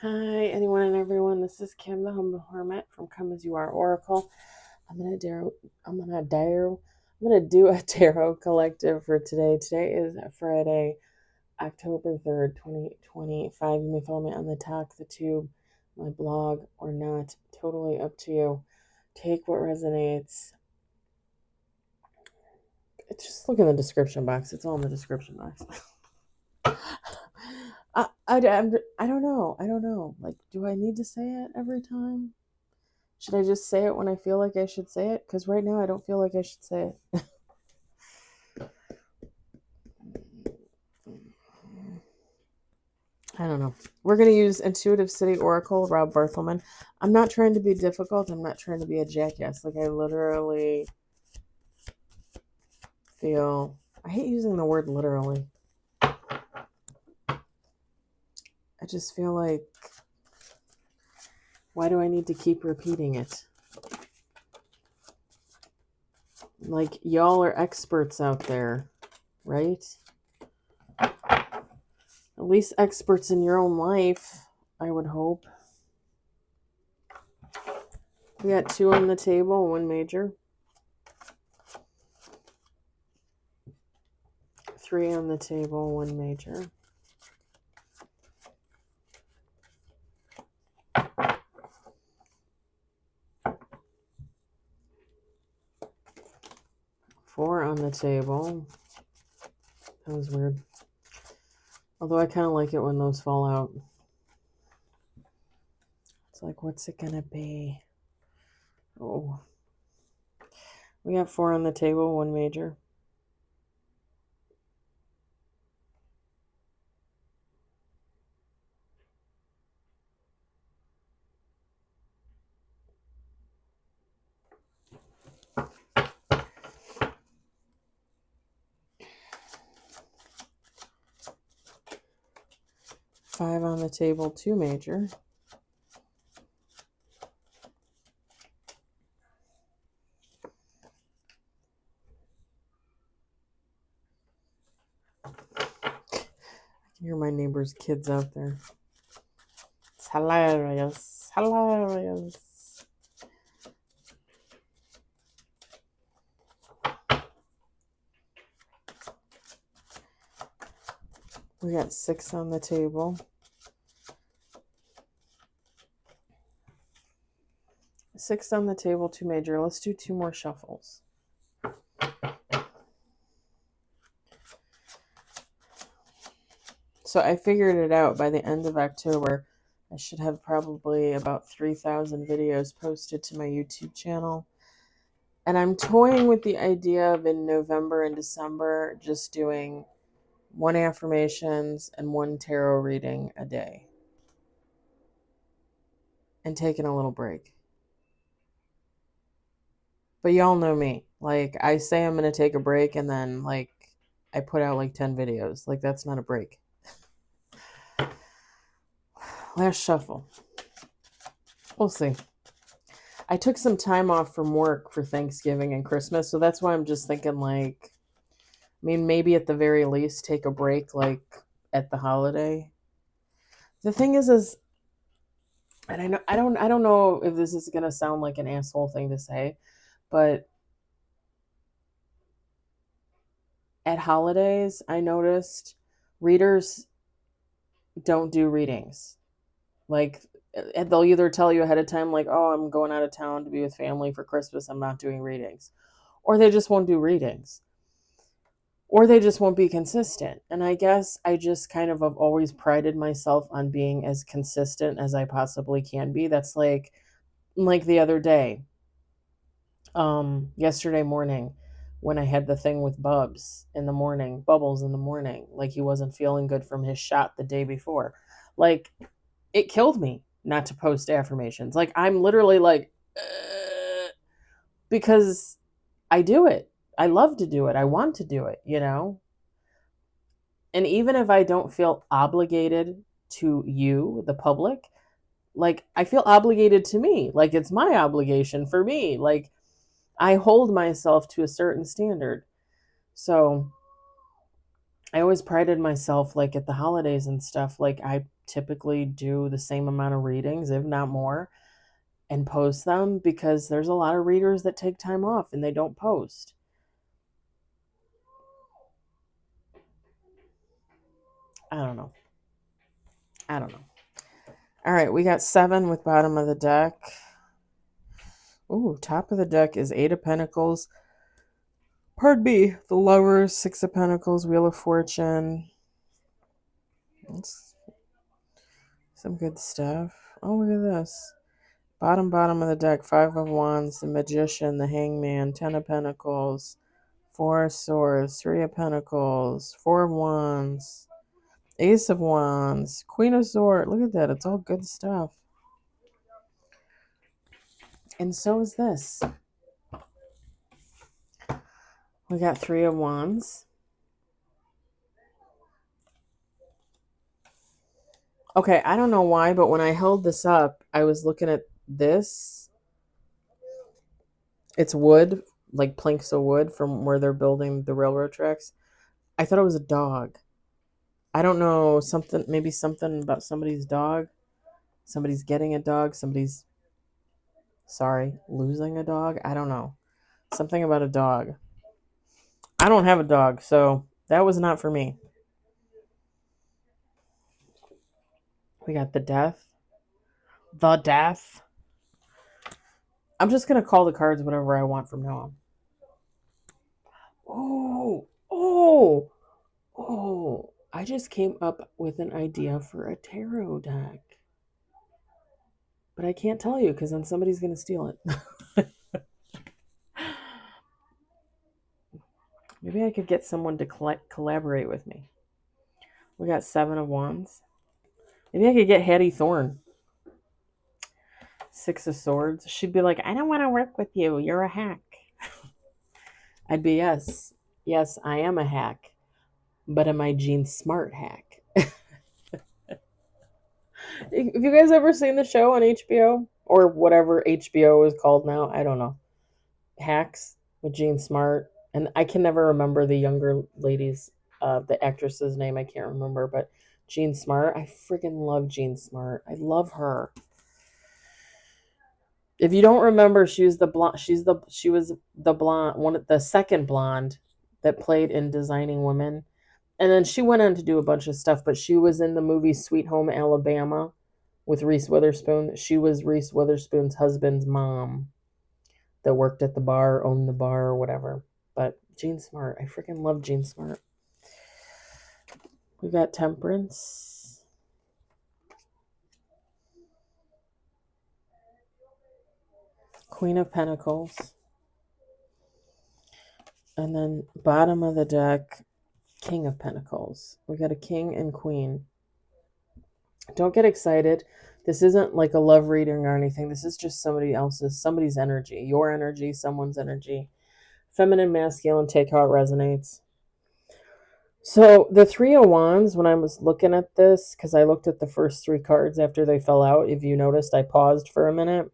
Hi, anyone and everyone. This is Kim, the Humble Hermit from Come As You Are Oracle. I'm gonna do a tarot collective for today. Today is Friday, October 3rd, 2025. You may follow me on the Talk, the Tube, my blog, or not. Totally up to you. Take what resonates. Just look in the description box. It's all in the description box. I don't know. I don't know. Like, do I need to say it every time? Should I just say it when I feel like I should say it? Because right now I don't feel like I should say it. I don't know. We're going to use Intuitive City Oracle, Rob Barthelman. I'm not trying to be difficult. I'm not trying to be a jackass. Like, I literally feel... I hate using the word literally. I just feel like... Why do I need to keep repeating it? Like, y'all are experts out there, right? At least experts in your own life, I would hope. We got 2 on the table, 1 major. 3 on the table, 1 major. 4 on the table. That was weird. Although I kind of like it when those fall out. It's like, what's it gonna be? Oh. We got 4 on the table, 1 major. Five on the table, 2 major. I can hear my neighbor's kids out there. It's hilarious. Hilarious. We got 6 on the table. 6 on the table, 2 major. Let's do 2 more shuffles. So I figured it out. By the end of October, I should have probably about 3,000 videos posted to my YouTube channel. And I'm toying with the idea of in November and December just doing 1 affirmations and 1 tarot reading a day. And taking a little break. But y'all know me. Like, I say I'm going to take a break and then, like, I put out like 10 videos. Like, that's not a break. Last shuffle. We'll see. I took some time off from work for Thanksgiving and Christmas, so that's why I'm just thinking, like, I mean, maybe at the very least take a break, like, at the holiday. The thing is, and I don't know if this is gonna sound like an asshole thing to say, but at holidays, I noticed readers don't do readings. Like, they'll either tell you ahead of time, like, oh, I'm going out of town to be with family for Christmas, I'm not doing readings. Or they just won't do readings. Or they just won't be consistent. And I guess I just kind of have always prided myself on being as consistent as I possibly can be. That's like the other day, yesterday morning, when I had the thing with Bubbles in the morning, like he wasn't feeling good from his shot the day before. Like, it killed me not to post affirmations. Like, I'm literally like, because I do it. I love to do it. I want to do it, you know? And even if I don't feel obligated to you, the public, like, I feel obligated to me. Like, it's my obligation for me. Like, I hold myself to a certain standard. So I always prided myself, like, at the holidays and stuff, like, I typically do the same amount of readings, if not more, and post them, because there's a lot of readers that take time off and they don't post. I don't know. All right, we got 7 with bottom of the deck. Ooh, top of the deck is 8 of Pentacles. Pardon me, the Lovers, 6 of Pentacles, Wheel of Fortune. That's some good stuff. Oh, look at this. Bottom of the deck, 5 of Wands, the Magician, the Hangman, 10 of Pentacles, 4 of Swords, 3 of Pentacles, 4 of Wands, Ace of Wands, Queen of Swords. Look at that. It's all good stuff. And so is this. We got 3 of Wands. Okay, I don't know why, but when I held this up, I was looking at this. It's wood, like planks of wood from where they're building the railroad tracks. I thought it was a dog. I don't know, maybe something about somebody's dog. Somebody's getting a dog. Somebody's, losing a dog. I don't know. Something about a dog. I don't have a dog, so that was not for me. We got the Death. The Death. I'm just going to call the cards whatever I want from now on. Oh, I just came up with an idea for a tarot deck. But I can't tell you because then somebody's going to steal it. Maybe I could get someone to collaborate with me. We got 7 of Wands. Maybe I could get Hattie Thorne. 6 of Swords. She'd be like, I don't want to work with you. You're a hack. I'd be, yes. Yes, I am a hack. But am I Jean Smart hack? Have you guys ever seen the show on HBO? Or whatever HBO is called now? I don't know. Hacks with Jean Smart. And I can never remember the younger lady's, the actress's name. I can't remember. But Jean Smart. I freaking love Jean Smart. I love her. If you don't remember, she was the blonde. She was the blonde, the second blonde that played in Designing Women. And then she went on to do a bunch of stuff, but she was in the movie Sweet Home Alabama with Reese Witherspoon. She was Reese Witherspoon's husband's mom that worked at the bar, owned the bar or whatever. But Jean Smart, I freaking love Jean Smart. We got Temperance. Queen of Pentacles. And then bottom of the deck, King of Pentacles. We got a king and queen. Don't get excited. This isn't like a love reading or anything. This is just somebody's energy. Your energy, someone's energy. Feminine, masculine, take how it resonates. So the 3 of Wands, when I was looking at this, because I looked at the first 3 cards after they fell out. If you noticed, I paused for a minute.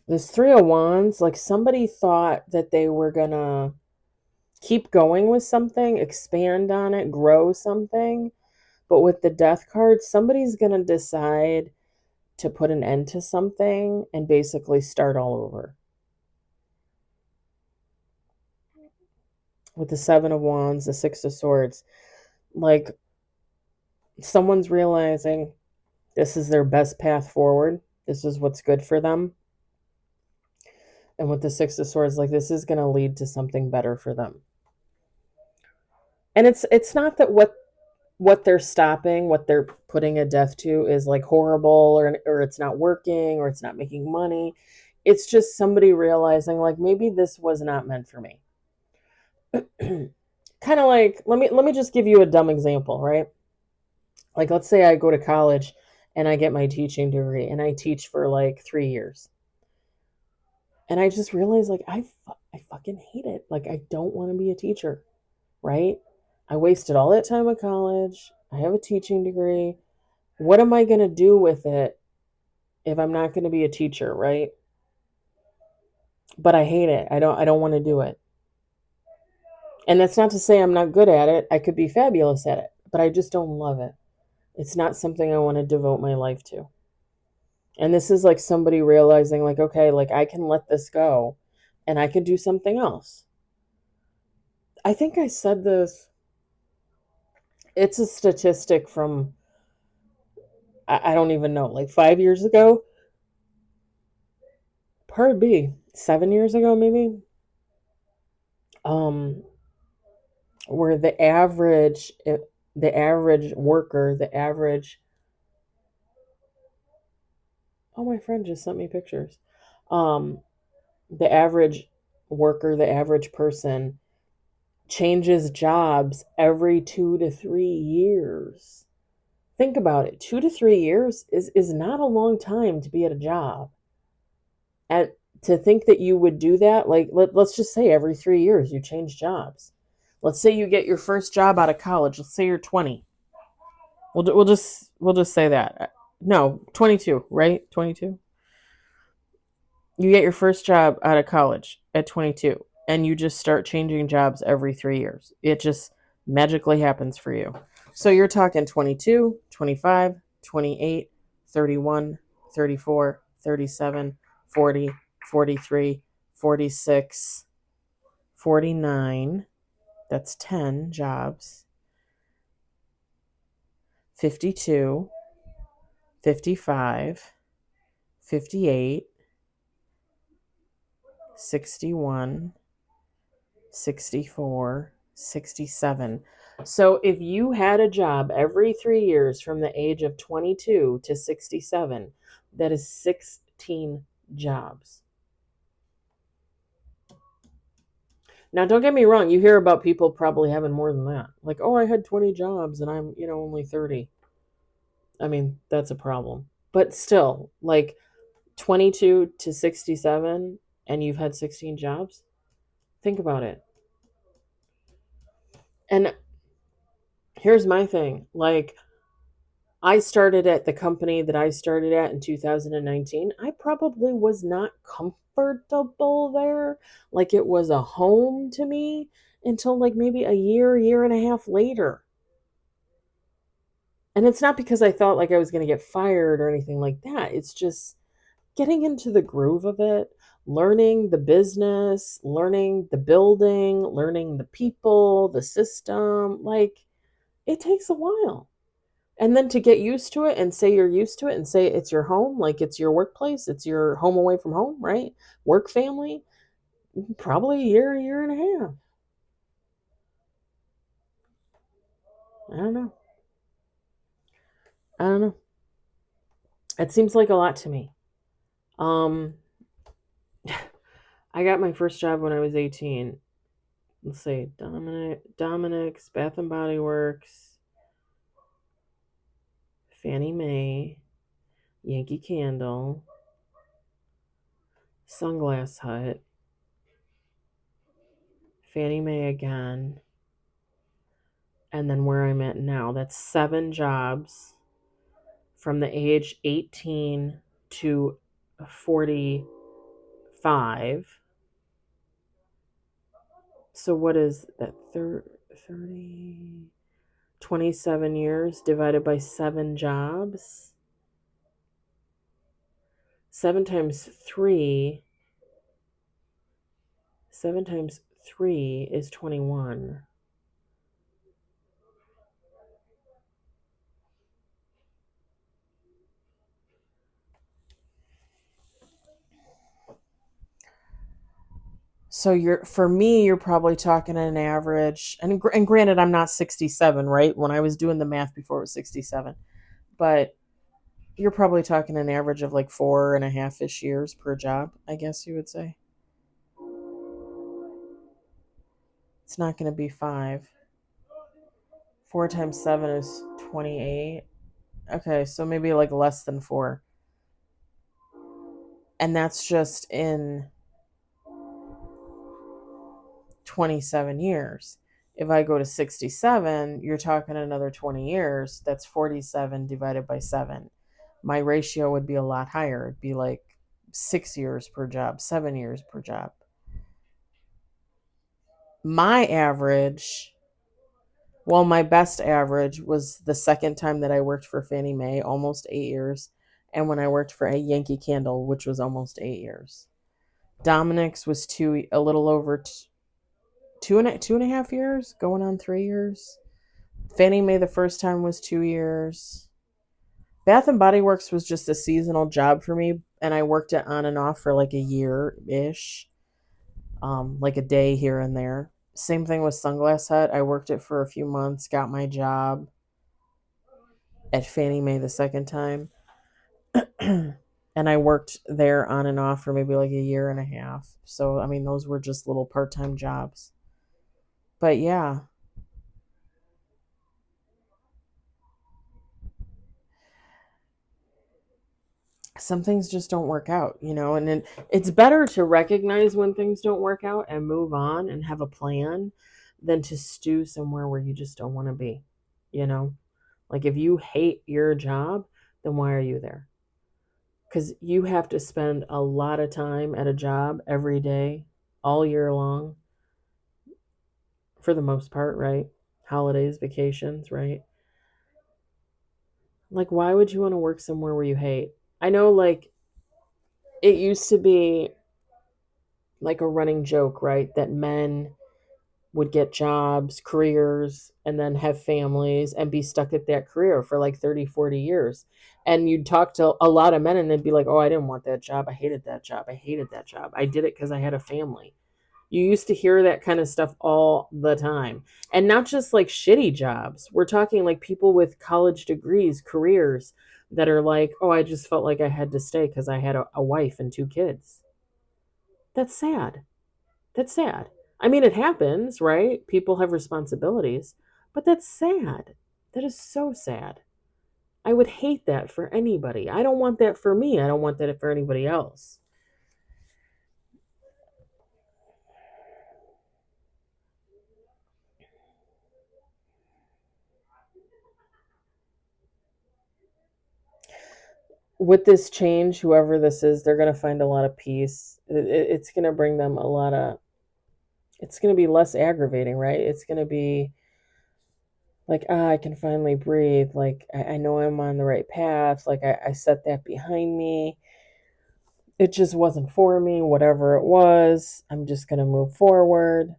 This 3 of Wands, like somebody thought that they were going to keep going with something, expand on it, grow something. But with the Death card, somebody's going to decide to put an end to something and basically start all over. With the 7 of Wands, the 6 of Swords, like someone's realizing this is their best path forward. This is what's good for them. And with the 6 of Swords, like this is going to lead to something better for them. And it's not that what they're stopping, what they're putting a death to is like horrible or it's not working or it's not making money. It's just somebody realizing like maybe this was not meant for me. Kind of like, let me just give you a dumb example, right? Like let's say I go to college and I get my teaching degree and I teach for like 3 years. And I just realized like I fucking hate it. Like I don't want to be a teacher, right? I wasted all that time at college. I have a teaching degree. What am I going to do with it if I'm not going to be a teacher, right? But I hate it. I don't want to do it. And that's not to say I'm not good at it. I could be fabulous at it, but I just don't love it. It's not something I want to devote my life to. And this is like somebody realizing, like, okay, like I can let this go and I can do something else. I think I said this. It's a statistic from, I don't even know, like 5 years ago. Pardon me, 7 years ago, maybe. Um, where the average worker, the average, oh, my friend just sent me pictures. Um, the average worker, the average person changes jobs every 2 to 3 years. Think about it. 2 to 3 years is not a long time to be at a job. And to think that you would do that, like let's just say every 3 years you change jobs. Let's say you get your first job out of college. Let's say you're 20. We'll just say that. No, 22, right? 22. You get your first job out of college at 22 and you just start changing jobs every 3 years. It just magically happens for you. So you're talking 22, 25, 28, 31, 34, 37, 40, 43, 46, 49. That's 10 jobs. 52, 55, 58, 61, 64, 67. So if you had a job every 3 years from the age of 22 to 67, that is 16 jobs. Now, don't get me wrong. You hear about people probably having more than that. Like, oh, I had 20 jobs and I'm, only 30. I mean, that's a problem. But still, like 22 to 67 and you've had 16 jobs? Think about it. And here's my thing. Like, I started at the company that I started at in 2019. I probably was not comfortable there. Like it was a home to me until like maybe a year and a half later. And it's not because I thought like I was going to get fired or anything like that. It's just getting into the groove of it, learning the business, learning the building, learning the people, the system. Like it takes a while. And then to get used to it and say you're used to it and say it's your home, like it's your workplace, it's your home away from home, right? Work family, probably a year and a half. I don't know. I don't know. It seems like a lot to me. Um, I got my first job when I was 18. Let's see, Dominic's, Bath and Body Works, Fannie Mae, Yankee Candle, Sunglass Hut, Fannie Mae again, and then where I'm at now. That's 7 jobs from the age 18 to 45. So what is that? 30, 27 years divided by 7 jobs. 7 times 3. 7 times 3 is 21. So for me, you're probably talking an average, and granted, I'm not 67, right? When I was doing the math before, it was 67, but you're probably talking an average of like 4.5-ish years per job, I guess you would say. It's not going to be 5. 4 times 7 is 28. Okay, so maybe like less than 4. And that's just in 27 years. If I go to 67, you're talking another 20 years. That's 47 divided by 7. My ratio would be a lot higher. It'd be like 6 years per job, 7 years per job. My average Well, my best average was the second time that I worked for Fannie Mae, almost 8 years, and when I worked for a Yankee Candle, which was almost 8 years. Dominic's was a little over 2.5 years, going on 3 years. Fannie Mae the first time was 2 years. Bath and Body Works was just a seasonal job for me, and I worked it on and off for like a year ish, like a day here and there. Same thing with Sunglass Hut. I worked it for a few months, got my job at Fannie Mae the second time, and I worked there on and off for maybe like a year and a half. So, I mean, those were just little part time jobs. But yeah, some things just don't work out, and then it's better to recognize when things don't work out and move on and have a plan than to stew somewhere where you just don't want to be, you know? Like if you hate your job, then why are you there? Because you have to spend a lot of time at a job every day, all year long, for the most part, right? Holidays, vacations, right? Like, why would you want to work somewhere where you hate? I know, like, it used to be like a running joke, right? That men would get jobs, careers, and then have families and be stuck at that career for like 30, 40 years. And you'd talk to a lot of men and they'd be like, oh, I didn't want that job. I hated that job. I hated that job. I did it because I had a family. You used to hear that kind of stuff all the time. And not just like shitty jobs. We're talking like people with college degrees, careers that are like, oh, I just felt like I had to stay because I had a wife and 2 kids. That's sad. That's sad. I mean, it happens, right? People have responsibilities, but that's sad. That is so sad. I would hate that for anybody. I don't want that for me. I don't want that for anybody else. With this change, whoever this is, they're going to find a lot of peace. It's going to bring them a lot of, it's going to be less aggravating, right? It's going to be like, I can finally breathe. Like, I know I'm on the right path. Like, I set that behind me. It just wasn't for me, whatever it was. I'm just going to move forward.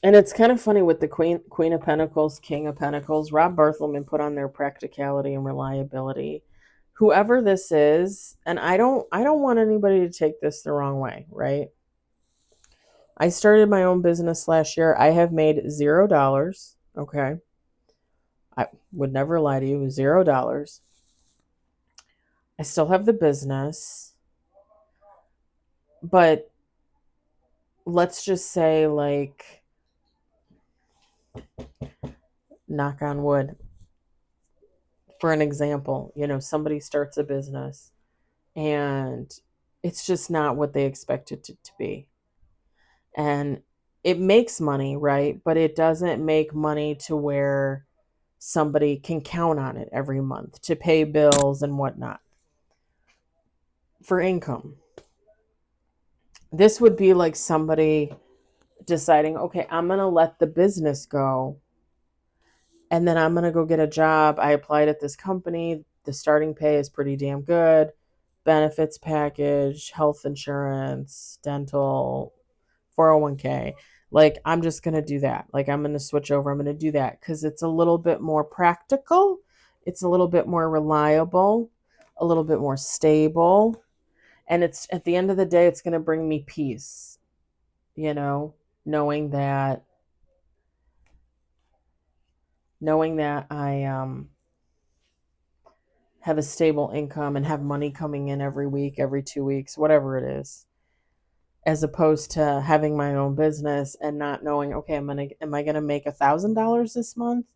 And it's kind of funny with the Queen of Pentacles, King of Pentacles. Rob Barthelman put on their practicality and reliability. Whoever this is, and I don't want anybody to take this the wrong way, right? I started my own business last year. I have made $0. Okay. I would never lie to you, $0. I still have the business, but let's just say, like, knock on wood, for an example, somebody starts a business and it's just not what they expected it to be. And it makes money, right? But it doesn't make money to where somebody can count on it every month to pay bills and whatnot for income. This would be like somebody deciding, okay, I'm going to let the business go and then I'm going to go get a job. I applied at this company. The starting pay is pretty damn good. Benefits package, health insurance, dental, 401k. Like, I'm just going to do that. Like, I'm going to switch over. I'm going to do that because it's a little bit more practical. It's a little bit more reliable, a little bit more stable. And it's at the end of the day, it's going to bring me peace, you know, knowing that, I have a stable income and have money coming in every week, every 2 weeks, whatever it is, as opposed to having my own business and not knowing, okay, am I gonna make $1,000 this month,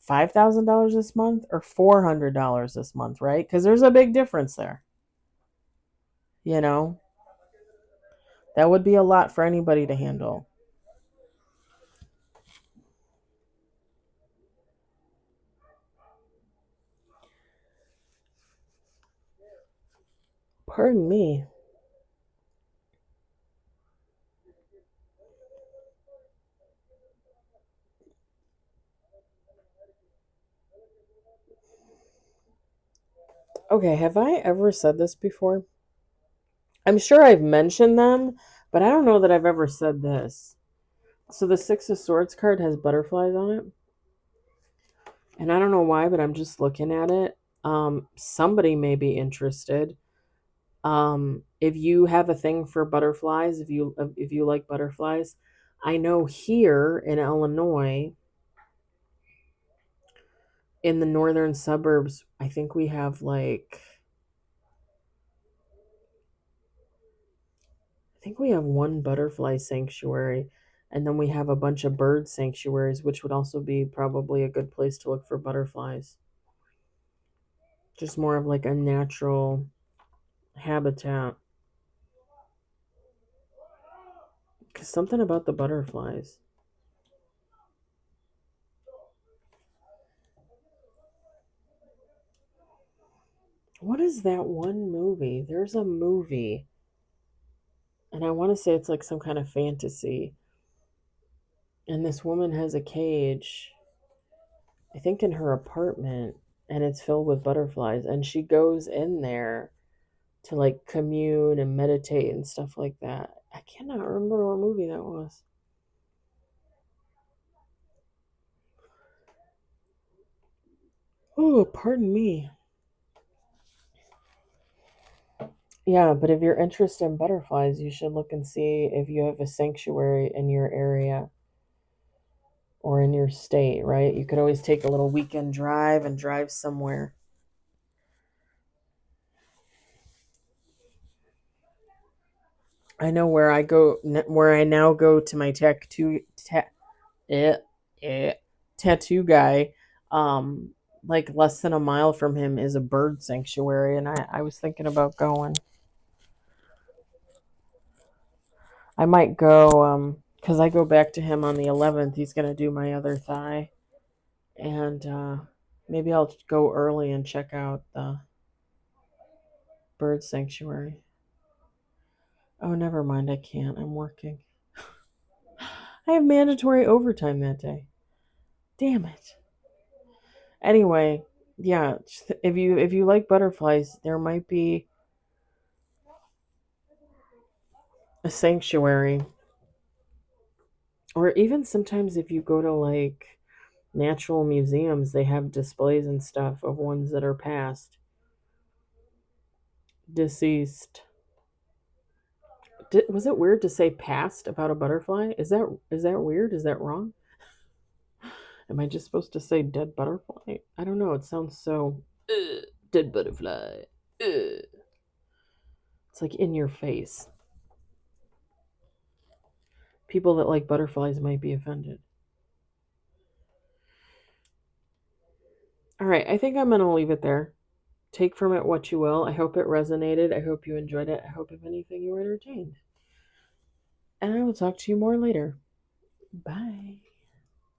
$5,000 this month, or $400 this month, right? Because there's a big difference there. You know, that would be a lot for anybody to handle. Pardon me. Okay, have I ever said this before? I'm sure I've mentioned them, but I don't know that I've ever said this. So the Six of Swords card has butterflies on it. And I don't know why, but I'm just looking at it. Somebody may be interested. If you have a thing for butterflies, if you like butterflies, I know here in Illinois, in the northern suburbs, I think we have one butterfly sanctuary, and then we have a bunch of bird sanctuaries, which would also be probably a good place to look for butterflies. Just more of like a natural habitat. Because something about the butterflies. What is that one movie? There's a movie, and I want to say it's like some kind of fantasy. And this woman has a cage, I think in her apartment, and it's filled with butterflies. And she goes in there to like commune and meditate and stuff like that. I cannot remember what movie that was. Oh, pardon me. Yeah, but if you're interested in butterflies, you should look and see if you have a sanctuary in your area or in your state, right? You could always take a little weekend drive and drive somewhere. I know where I now go to my eh, tattoo guy. Um, like less than a mile from him is a bird sanctuary, and I was thinking about going. I might go, because I go back to him on the 11th. He's gonna do my other thigh, and maybe I'll go early and check out the bird sanctuary. Oh, never mind. I can't. I'm working. I have mandatory overtime that day. Damn it. Anyway, yeah, if you like butterflies, there might be a sanctuary. Or even sometimes if you go to like natural museums, they have displays and stuff of ones that are past, deceased. Was it weird to say past about a butterfly? Is that weird? Is that wrong? Am I just supposed to say dead butterfly? I don't know. It sounds so dead butterfly. It's like in your face. People that like butterflies might be offended. All right, I think I'm going to leave it there. Take from it what you will. I hope it resonated. I hope you enjoyed it. I hope, if anything, you were entertained. And I will talk to you more later. Bye.